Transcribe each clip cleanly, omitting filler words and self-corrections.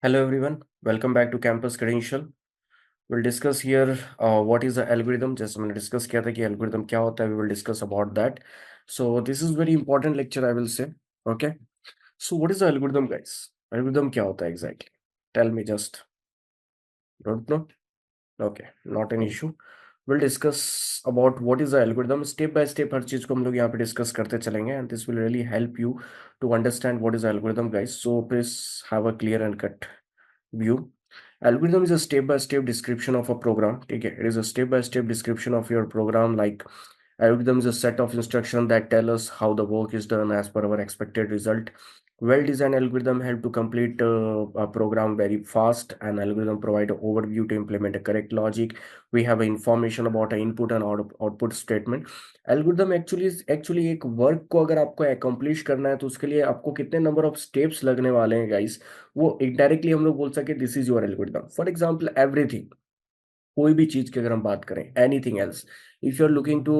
Hello everyone, welcome back to Campus Credential. We'll discuss here what is the algorithm. जैसे मैंने discuss किया था कि algorithm क्या होता है, we will discuss about that. So this is very important lecture, I will say. Okay. So what is the algorithm, guys? Algorithm क्या होता है exactly? Tell me just. Don't know? Okay, not an issue. We'll discuss about what is the algorithm. Step by step हर चीज को हम लोग यहाँ पे discuss करते चलेंगे and this will really help you to understand what is the algorithm, guys. So please have a clear and cut view. Algorithm is a step-by-step description of a program. ठीक है, it is a step-by-step description of your program. Like algorithm is a set of instructions that tell us how the work is done as per our expected result. Well-designed algorithm help to complete a program very fast. An algorithm provide an overview to implement a correct logic. We have information about an input and output statement. Algorithm actually एक work को अगर आपको accomplish करना है तो उसके लिए आपको कितने नंबर ऑफ स्टेप्स लगने वाले हैं गाइस, वो इनडायरेक्टली हम लोग बोल सके this is your algorithm. For example everything, कोई भी चीज की अगर हम बात करें, anything else, if you are looking to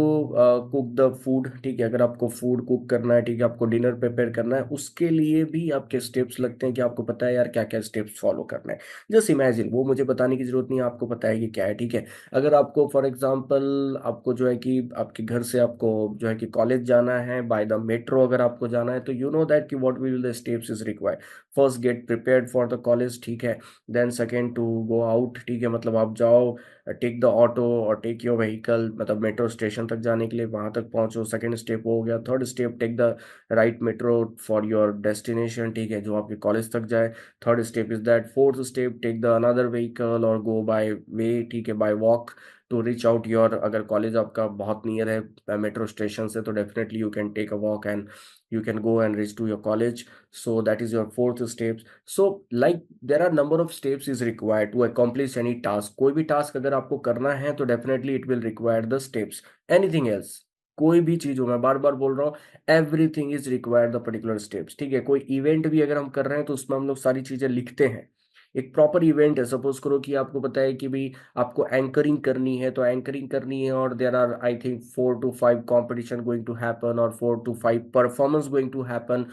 cook the food, ठीक है, अगर आपको फूड कुक करना है, ठीक है, आपको डिनर प्रिपेयर करना है, उसके लिए भी आपके स्टेप्स लगते हैं कि आपको पता है यार क्या क्या स्टेप्स फॉलो करना है. जस्ट इमेजिन, वो मुझे बताने की जरूरत नहीं है, आपको पता है कि क्या है. ठीक है, अगर आपको फॉर एग्जांपल आपको जो है कि आपके घर से आपको जो है कि कॉलेज जाना है बाय द मेट्रो, अगर आपको जाना है तो यू नो दैट कि what will the steps is required. First get prepared for the college, ठीक है. Then second to go out, ठीक है, मतलब आप जाओ, टेक द ऑटो और टेक योर व्हीकल, मतलब मेट्रो स्टेशन तक जाने के लिए वहां तक पहुंचो. सेकंड स्टेप हो गया. Third step, take the right metro for your destination, ठीक है, जो आपके कॉलेज तक जाए. Third step is that. Fourth step, take the another vehicle और गो बाय वे, ठीक है, by walk to reach out your, अगर कॉलेज आपका बहुत नियर है मेट्रो स्टेशन से तो definitely you can take a walk and you can go and reach to your college. So that is your fourth step. So like there are number of steps is required to accomplish any task. कोई भी task अगर आपको करना है तो definitely it will require the steps. Anything else, कोई भी चीज हो, मैं बार बार बोल रहा हूँ, everything is required the particular steps. ठीक है, कोई इवेंट भी अगर हम कर रहे हैं तो उसमें हम लोग सारी चीजें लिखते हैं. एक प्रॉपर इवेंट है, सपोज करो कि आपको पता है कि भाई आपको एंकरिंग करनी है, तो एंकरिंग करनी है और there are I think 4 to 5 competition going to happen or 4 to 5 performance going to happen,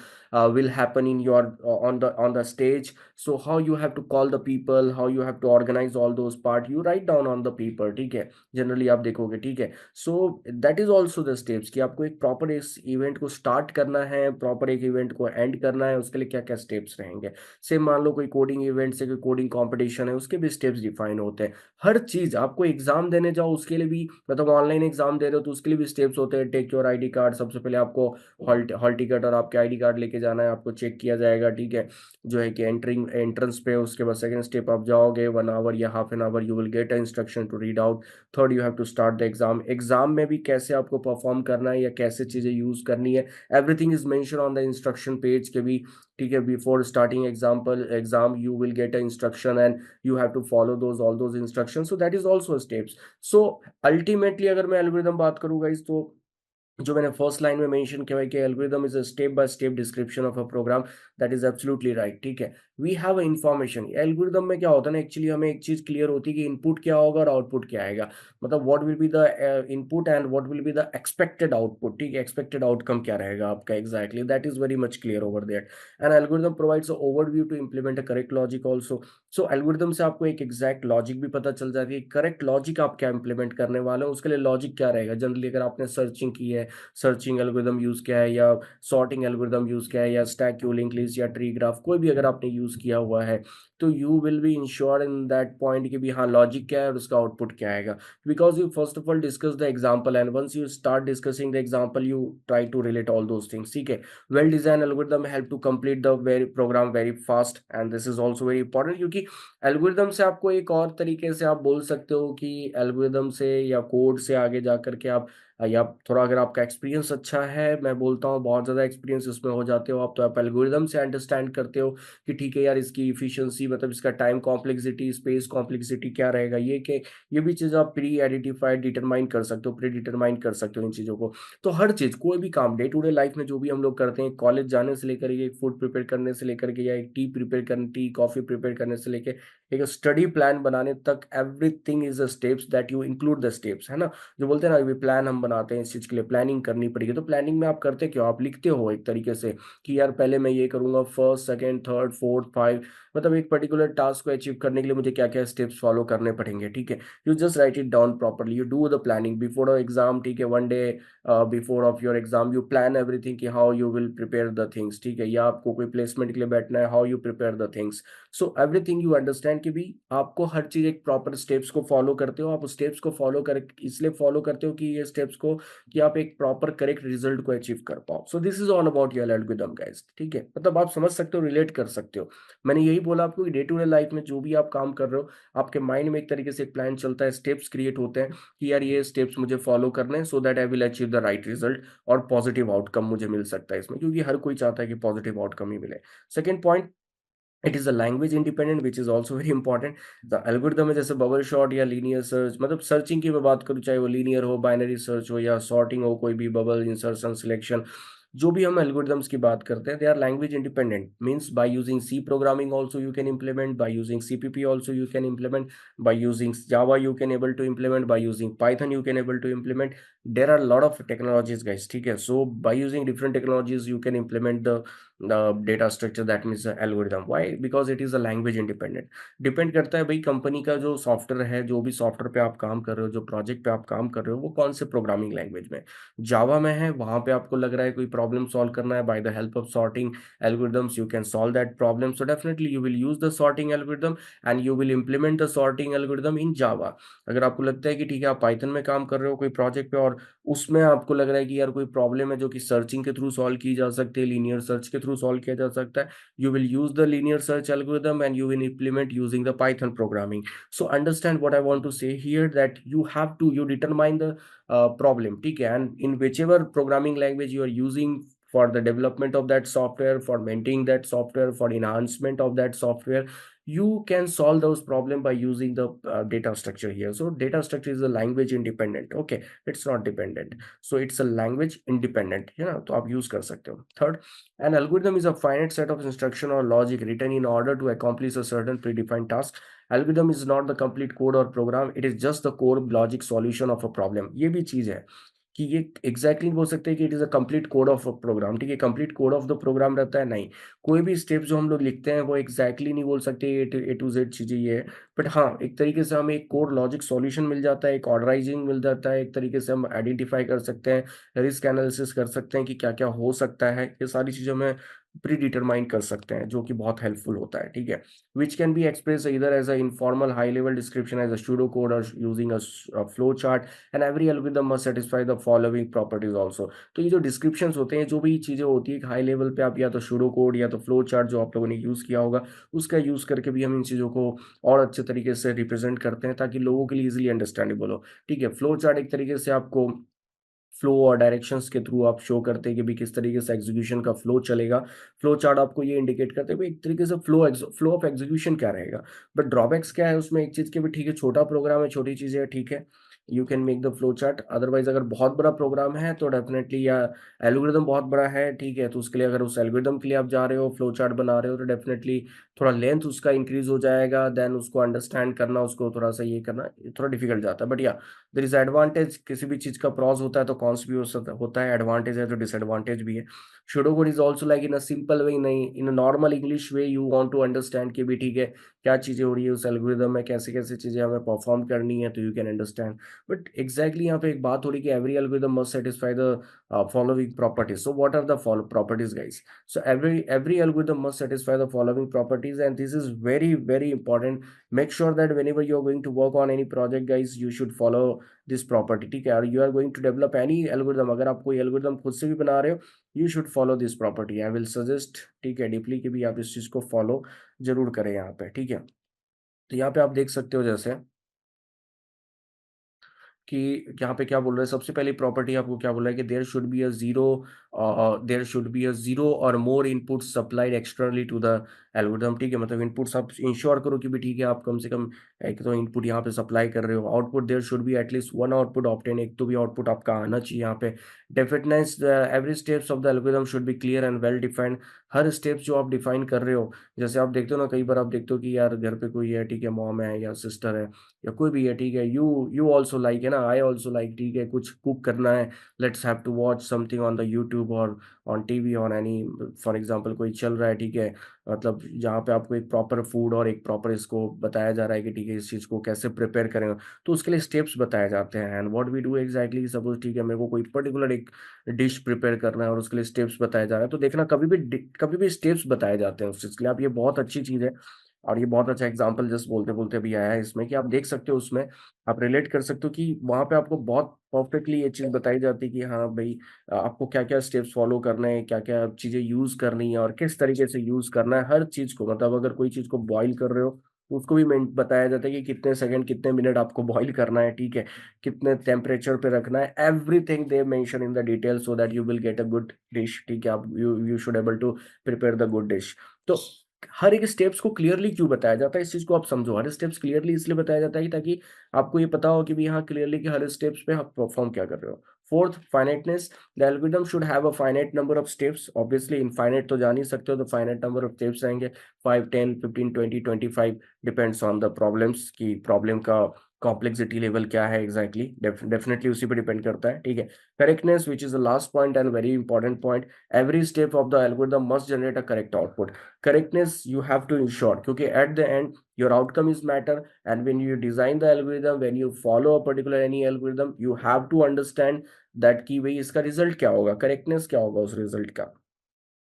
will happen in your on the stage. So how you have to call the people, how you have to organize all those part, you write down on the paper. ठीक है, generally आप देखोगे. ठीक है, so that is also the steps कि आपको एक proper इस इवेंट को स्टार्ट करना है, प्रॉपर एक इवेंट को एंड करना है, उसके लिए क्या क्या स्टेप्स रहेंगे. से मान लो कोई कोडिंग इवेंट से कोई कोडिंग कंपटीशन है, उसके भी स्टेप्स डिफाइन होते हैं. हर चीज, आपको एग्जाम देने जाओ उसके लिए भी, मतलब ऑनलाइन एग्जाम दे रहे हो तो उसके लिए भी स्टेप्स होते हैं. टेक योर आईडी कार्ड, सबसे पहले आपको हॉल टिकट और आपके आईडी कार्ड लेके जाना है, आपको चेक किया जाएगा. ठीक है, जो है कि एंटरिंग एंट्रेंस पे. उसके बाद सेकंड स्टेप आप जाओगे, 1 आवर या half an hour you will get a instruction to read out. Third you have to start the exam. Exam में भी कैसे आपको परफॉर्म करना है या कैसे चीजें यूज करनी है, everything is mention on the instruction page के भी. ठीक है, before starting exam you will get a instruction and you have to follow those all those instruction. So that is also steps. So ultimately अगर मैं algorithm बात करूंगा इस, तो जो मैंने फर्स्ट लाइन में मेंशन किया है कि algorithm is a step by step description of a program, that is absolutely right. ठीक है, we have a information. Algorithm में क्या होता है ना, एक्चुअली हमें एक चीज क्लियर होती है कि इनपुट क्या होगा और आउटपुट क्या आएगा. मतलब what will be the input and what will be the expected output. ठीक है, एक्सपेक्टेड आउटकम क्या रहेगा आपका exactly, that is very much clear over there. And algorithm provides a overview to implement a correct logic also. So algorithm से आपको एक exact logic भी पता चल जाती है, करेक्ट लॉजिक आप क्या इंप्लीमेंट करने वाले हो, उसके लिए लॉजिक क्या रहेगा. जनरली अगर आपने सर्चिंग की है, सर्चिंग एल्गोरिदम यूज किया है या सॉर्टिंग एल्गोरिदम यूज किया है या स्टैक क्यू लिंक लिस्ट या ट्री ग्राफ, कोई भी अगर आपने यूज किया हुआ है, तो you will be ensure in that point कि भी हाँ लॉजिक क्या है और उसका आउटपुट क्या आएगा. Because you first of all discuss the example and once you start discussing the example you try to relate all those things. ठीक है, well design algorithm help to complete the very program very fast and this is also very important, क्योंकि algorithm से आपको एक और तरीके से आप बोल सकते हो कि एल्गोरिदम से या कोड से आगे जाकर के आप, या थोड़ा अगर आपका एक्सपीरियंस अच्छा है, मैं बोलता हूँ बहुत ज़्यादा एक्सपीरियंस इसमें हो जाते हो आप, तो आप एल्गोरिदम से अंडरस्टैंड करते हो कि ठीक है यार इसकी इफिशिएंसी, मतलब इसका टाइम कॉम्प्लेक्सिटी, स्पेस कॉम्प्लेक्सिटी क्या रहेगा, ये कि ये भी चीज़ आप प्री आइडेंटिफाइड डिटरमाइन कर सकते हो, प्री डिटरमाइन कर सकते हो इन चीज़ों को. तो हर चीज़, कोई भी काम डे टू डे लाइफ में जो भी हम लोग करते हैं, कॉलेज जाने से लेकर के, फूड प्रिपेयर करने से लेकर के, या एक टी प्रिपेयर करने, टी कॉफ़ी प्रिपेयर करने से लेकर एक स्टडी प्लान बनाने तक, everything is a steps that you include the steps, है ना. जो बोलते हैं ना, अभी प्लान हम बनाते हैं इस चीज़ के लिए, प्लानिंग करनी पड़ेगी, तो प्लानिंग में आप करते क्यों, आप लिखते हो एक तरीके से कि यार पहले मैं ये करूंगा, first second third fourth five, मतलब एक पर्टिकुलर टास्क को अचीव करने के लिए मुझे क्या क्या स्टेप्स फॉलो करने पड़ेंगे, ठीक है। You just write it down properly, you do the planning before a exam, ठीक है। One day before of your exam you plan everything कि how you will prepare the things, ठीक है। या आपको कोई प्लेसमेंट के लिए बैठना है, how you prepare the things. So everything you understand कि भी आपको हर चीज एक प्रॉपर स्टेप्स को फॉलो करते हो। आप उस स्टेप्स को फॉलो कर इसलिए फॉलो करते हो कि ये स्टेप्स को कि आप एक प्रॉपर करेक्ट रिजल्ट को अचीव कर पाओ। So this is all about your algorithm guys, ठीक है। मतलब आप समझ सकते हो, रिलेट कर सकते हो। मैंने यही बोला आपको कि डे टू डे लाइफ में जो भी आप काम कर रहे हो, आपके माइंड में एक तरीके से एक प्लान चलता है, स्टेप्स क्रिएट होते हैं कि यार ये स्टेप्स मुझे फॉलो करने हैं so that I will achieve the right result और पॉजिटिव आउटकम मुझे मिल सकता है इसमें, क्योंकि हर कोई चाहता है कि पॉजिटिव आउटकम ही मिले। Second point, it is a language independent which is also very important. The algorithm है जैसे बबल शॉट या लीनियर सर्च, मतलब सर्चिंग की मैं बात करूँ, चाहे वो लीनियर हो, बाइनरी सर्च हो या सॉर्टिंग हो, कोई भी बबल इंसर्शन सिलेक्शन, जो भी हम एल्गोरिदम्स की बात करते हैं, they are language independent. Means by using C programming also you can implement, by using CPP also you can implement, by using Java you can able to implement, by using Python you can able to implement. There are lot of technologies guys, ठीक है। So by using different technologies you can implement the data structure, that means algorithm. Why? Because it is a language independent. Depend करता है भाई company का जो software है, जो भी सॉफ्टवेयर पे आप काम कर रहे हो, जो प्रोजेक्ट पे आप काम कर रहे हो, वो कौन से प्रोग्रामिंग लैंग्वेज में। जावा में है, वहां पे आपको लग रहा है कोई प्रॉब्लम सॉल्व करना है, by the help of sorting algorithms you can solve that problem. So definitely you will use the sorting algorithm and you will implement the sorting algorithm in Java. अगर आपको लगता है कि ठीक है आप पाइथन में काम कर रहे हो कोई प्रोजेक्ट पे और उसमें आपको लग रहा है कि यार कोई प्रॉब्लम है जो कि सर्चिंग के थ्रू सॉल्व की जा सकती है, लीनियर सर्च के थ्रू सॉल्व किया जा सकता है, you will use the linear search algorithm and you will implement using the Python programming. So understand what I want to say here, that you have to you determine the problem, ठीक है, and in whichever programming language you are using for the development of that software, for maintaining that software, for enhancement of that software, you can solve those problem by using the data structure here. So data structure is a language independent, okay, it's not dependent, so it's a language independent, है ना, तो आप use कर सकते हो। Third, an algorithm is a finite set of instruction or logic written in order to accomplish a certain predefined task. Algorithm is not the complete code or program, it is just the core logic solution of a problem. ये भी चीज है कि ये exactly बोल सकते हैं कि it is a complete code of a program, ठीक है। Complete code of the program रहता है नहीं, कोई भी स्टेप जो हम लोग लिखते हैं वो एग्जैक्टली नहीं बोल सकते ए टू जेड चीजें ये है। बट हाँ, एक तरीके से हमें एक कोड लॉजिक सॉल्यूशन मिल जाता है, एक ऑर्डराइजिंग मिल जाता है, एक तरीके से हम आइडेंटिफाई कर सकते हैं, रिस्क एनालिसिस कर सकते हैं कि क्या क्या हो सकता है, ये सारी चीजें हमें प्री डिटरमाइन कर सकते हैं, जो कि बहुत हेल्पफुल होता है, ठीक है। विच कैन बी एक्सप्रेस इधर as a informal high level description as a pseudo code और using a flow chart, and every algorithm must satisfy the following properties also. तो ये जो डिस्क्रिप्शंस होते हैं, जो भी चीजें होती है हाई लेवल पे, आप या तो सूडो कोड या तो फ्लो चार्ट जो आप लोगों ने यूज किया होगा, उसका यूज करके भी हम इन चीजों को और अच्छे तरीके से रिप्रेजेंट करते हैं ताकि लोगों के लिए इजिली अंडरस्टैंडेबल हो, ठीक है। फ्लो चार्ट एक तरीके से आपको फ्लो और डायरेक्शंस के थ्रू आप शो करते हैं कि भी किस तरीके से एग्जीक्यूशन का फ्लो चलेगा। फ्लो चार्ट आपको ये इंडिकेट करते हैं भाई एक तरीके से फ्लो ऑफ एग्जीक्यूशन क्या रहेगा। बट ड्रॉबैक्स क्या है उसमें, एक चीज के भी, ठीक है, छोटा प्रोग्राम है, छोटी चीजें है, ठीक है, you can make the flow chart. Otherwise अगर बहुत बड़ा प्रोग्राम है तो डेफिनेटली, या एल्गोरिदम बहुत बड़ा है, ठीक है, तो उसके लिए अगर उस एल्गोरिदम के लिए आप जा रहे हो, फ्लो चार्ट बना रहे हो, तो डेफिनेटली थोड़ा लेंथ उसका इंक्रीज हो जाएगा, देन उसको अंडरस्टैंड करना, उसको थोड़ा सा ये करना थोड़ा डिफिकल्ट जाता है। बट या देयर इज एडवांटेज, किसी भी चीज का प्रॉस होता है तो कॉन्स भी होता है, एडवांटेज है तो डिसएडवांटेज भी है। Pseudocode is also like in a simple way, नहीं in a normal English way you want to understand कि भी ठीक है क्या चीजें हो रही है उस एल्गोरिदम में, कैसे कैसे चीजें हमें परफॉर्म करनी है, तो you can understand. But exactly यहाँ पे एक बात हो रही है कि every algorithm must satisfy the following properties. So what are the follow properties guys? So every algorithm must satisfy the following properties, and this is very very important. Make sure that whenever you are going to work on any project guys, you should follow this property, ठीक है। और you are going to develop any algorithm, अगर आप कोई algorithm खुद से भी बना रहे हो, you should follow this property. I will suggest, ठीक है, डीपली कि भी आप इस चीज को फॉलो जरूर करें यहाँ पे, ठीक है। तो यहाँ पे आप देख सकते हो जैसे कि यहाँ पे क्या बोल रहा है, सबसे पहली प्रॉपर्टी आपको क्या बोल रहा है कि there should be a zero और more input supplied externally to the algorithm, ठीक है। मतलब इनपुट्स आप इंश्योर करो कि भी ठीक है आप कम से कम एक तो इनपुट यहाँ पे सप्लाई कर रहे हो। Output there should be at least one output obtain, एक तो भी आउटपुट आपका आना चाहिए यहाँ पे। Definiteness, every steps of the algorithm should be clear and well defined. हर स्टेप्स जो आप डिफाइन कर रहे हो, जैसे आप देखते हो ना, कई बार आप देखते हो कि यार घर पे कोई है, ठीक है, मॉम है या सिस्टर है या कोई भी है, ठीक है, यू ऑल्सो लाइक, है ना, आई ऑल्सो लाइक, ठीक है, कुछ कुक करना है, let's have to watch something on the YouTube और on TV, on any, for example कोई चल रहा है, ठीक है, मतलब जहाँ पे आपको एक प्रॉपर फूड और एक प्रॉपर इसको बताया जा रहा है कि ठीक है इस चीज़ को कैसे प्रिपेयर करें, तो उसके लिए स्टेप्स बताए जाते हैं। And what we do exactly, suppose ठीक है मेरे को कोई पर्टिकुलर एक डिश प्रिपेयर करना है और उसके लिए स्टेप्स बताया जा रहा है, तो देखना कभी भी स्टेप्स बताए जाते हैं उस चीज़ के लिए। आप ये बहुत अच्छी चीज़ है और ये बहुत अच्छा एग्जांपल जस्ट बोलते बोलते भी आया है इसमें कि आप देख सकते हो उसमें, आप रिलेट कर सकते हो कि वहां पे आपको बहुत परफेक्टली ये चीज बताई जाती है कि हाँ भाई आपको क्या क्या स्टेप्स फॉलो करने हैं, क्या क्या चीजें यूज करनी है और किस तरीके से यूज करना है हर चीज को। मतलब अगर कोई चीज को बॉईल कर रहे हो तो उसको भी बताया जाता है कि कितने सेकंड कितने मिनट आपको बॉईल करना है, ठीक है, कितने टेम्परेचर पे रखना है, everything they mention in the detail so that you will get a good dish, ठीक है, आप you should able to prepare the good dish. तो हर एक स्टेप्स को क्लियरली क्यों बताया जाता है, इस चीज को आप समझो। हर स्टेप्स क्लियरली इसलिए बताया जाता है कि ताकि आपको ये पता हो कि भी हाँ क्लियरली कि हर स्टेप्स पे आप परफॉर्म क्या कर रहे हो। Fourth, finiteness. The algorithm should have a finite number of steps. Obviously infinite तो जान ही सकते हो, तो फाइनाइट नंबर ऑफ स्टेप्स आएंगे 5 10 15 20 25, डिपेंड्स ऑन द प्रॉब्लम्स की प्रॉब्लम का कॉम्प्लेक्सिटी लेवल क्या है एग्जैक्टली, डेफिनेटली उसी पे डिपेंड करता है, ठीक है। Correctness which is the last point and very important point, every step of the algorithm must generate a correct output. Correctness you have to ensure क्योंकि at the end your outcome is matter, and when you design the algorithm, when you follow a particular any algorithm, you have to understand that कि भाई इसका result क्या होगा, correctness क्या होगा उस result का,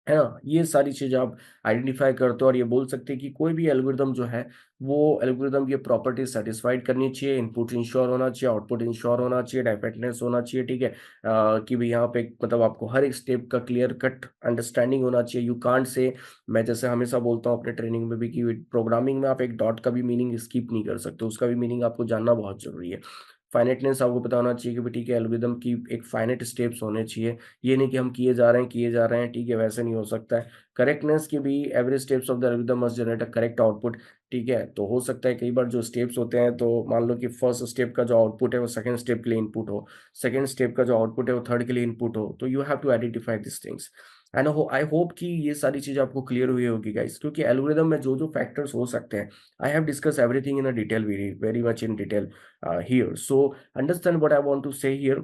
है ना। ये सारी चीजें आप आइडेंटिफाई करते हो और ये बोल सकते हैं कि कोई भी एल्गोरिदम जो है वो एल्गोरिदम की प्रॉपर्टी सेटिस्फाइड करनी चाहिए, इनपुट इंश्योर होना चाहिए, आउटपुट इंश्योर होना चाहिए, डायरेक्टनेस होना चाहिए, ठीक है। कि भाई यहाँ पे मतलब आपको हर एक स्टेप का क्लियर कट अंडरस्टैंडिंग होना चाहिए। यू कांट से, मैं जैसे हमेशा बोलता हूँ अपने ट्रेनिंग में भी कि प्रोग्रामिंग में आप एक डॉट का भी मीनिंग स्किप नहीं कर सकते, उसका भी मीनिंग आपको जानना बहुत जरूरी है। फाइनेटनेस आपको पता होना चाहिए कि भाई ठीक है एल्गोरिदम की एक फाइनेट स्टेप्स होने चाहिए, ये नहीं कि हम किए जा रहे हैं, ठीक है, वैसे नहीं हो सकता है। करेक्टनेस की भी, every steps of the algorithm must generate a correct output, ठीक है। तो हो सकता है कई बार जो स्टेप्स होते हैं तो मान लो कि फर्स्ट स्टेप का जो आउटपुट है वो सेकंड स्टेप के लिए इनपुट हो, सेकंड स्टेप का जो आउटपुट है वो थर्ड के लिए इनपुट हो, तो you have to identify this things. And I hope कि ये सारी चीजें आपको क्लियर हुई होगी गाइस, क्योंकि एल्गोरिदम में जो जो फैक्टर्स हो सकते हैं, I have discuss everything in a detail, very very much in detail here. So understand what I want to say here,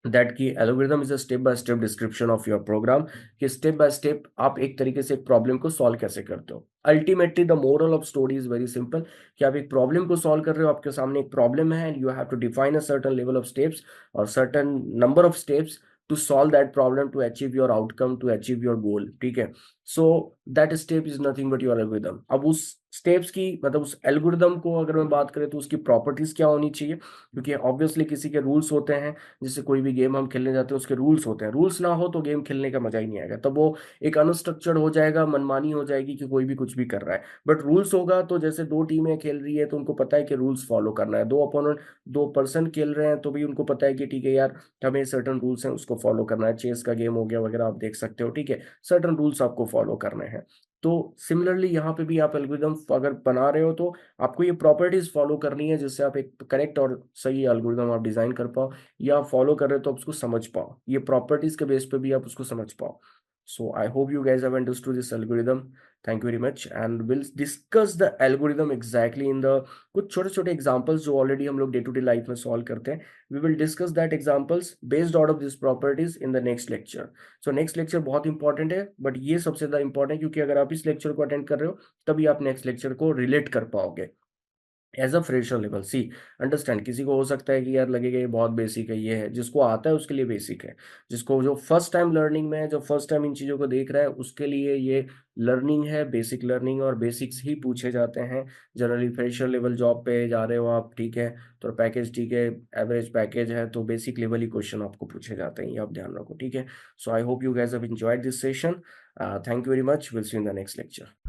that की algorithm is a step by step description of your program, कि step by step आप एक तरीके से एक problem को solve कैसे करते हो। Ultimately the moral of story is very simple, कि आप एक प्रॉब्लम को सॉल्व कर रहे हो, आपके सामने एक प्रॉब्लम है and you have to define a certain level of steps और certain number of steps to solve that problem, to achieve your outcome, to achieve your goal, ठीक है। So that step is nothing but your algorithm. अब उस steps की मतलब उस algorithm को अगर मैं बात करें तो उसकी प्रॉपर्टीज क्या होनी चाहिए, क्योंकि ऑब्वियसली किसी के रूल्स होते हैं, जैसे कोई भी गेम हम खेलने जाते हैं उसके रूल्स होते हैं, रूल्स ना हो तो गेम खेलने का मजा ही नहीं आएगा, तब वो एक अनस्ट्रक्चर्ड हो जाएगा, मनमानी हो जाएगी कि कोई भी कुछ भी कर रहा है। बट रूल्स होगा तो जैसे दो टीमें खेल रही है तो उनको पता है कि रूल्स फॉलो करना है, दो अपोनेंट, दो पर्सन खेल रहे हैं तो भी उनको पता है कि ठीक है यार हमें सर्टन रूल्स हैं उसको फॉलो करना है, चेस का गेम हो गया वगैरह आप देख सकते हो, ठीक है, सर्टन रूल्स आपको फॉलो करने हैं। तो सिमिलरली यहाँ पे भी आप एल्गोरिदम अगर बना रहे हो तो आपको ये प्रॉपर्टीज फॉलो करनी है जिससे आप एक करेक्ट और सही एल्गोरिदम आप डिजाइन कर पाओ, या फॉलो कर रहे हो तो आप उसको समझ पाओ, ये प्रॉपर्टीज के बेस पे भी आप उसको समझ पाओ। So I hope you guys have understood this algorithm. Thank you very much and we'll discuss the algorithm exactly in the कुछ छोटे छोटे एग्जांपल्स जो ऑलरेडी हम लोग डे टू डे लाइफ में सॉल्व करते हैं, we will discuss that examples based out of these properties in the next lecture. So next lecture बहुत इंपॉर्टेंट है, बट ये सबसे ज्यादा इंपॉर्टेंट है क्योंकि अगर आप इस लेक्चर को अटेंड कर रहे हो तभी आप नेक्स्ट लेक्चर को रिलेट कर पाओगे as a fresher level. See understand, किसी को हो सकता है कि यार लगेगा ये बहुत बेसिक है, ये है, जिसको आता है उसके लिए बेसिक है, जिसको जो फर्स्ट टाइम लर्निंग में है, जो फर्स्ट टाइम इन चीज़ों को देख रहा है उसके लिए ये लर्निंग है, बेसिक लर्निंग, और बेसिक्स ही पूछे जाते हैं। जनरली फ्रेशर लेवल जॉब पे जा रहे हो आप, ठीक है, तो पैकेज ठीक है, एवरेज पैकेज है, तो बेसिक लेवल ही क्वेश्चन आपको पूछे जाते हैं, ये आप ध्यान रखो, ठीक है। So I hope you guys have enjoyed this session. Thank you very much, will see in the next lecture.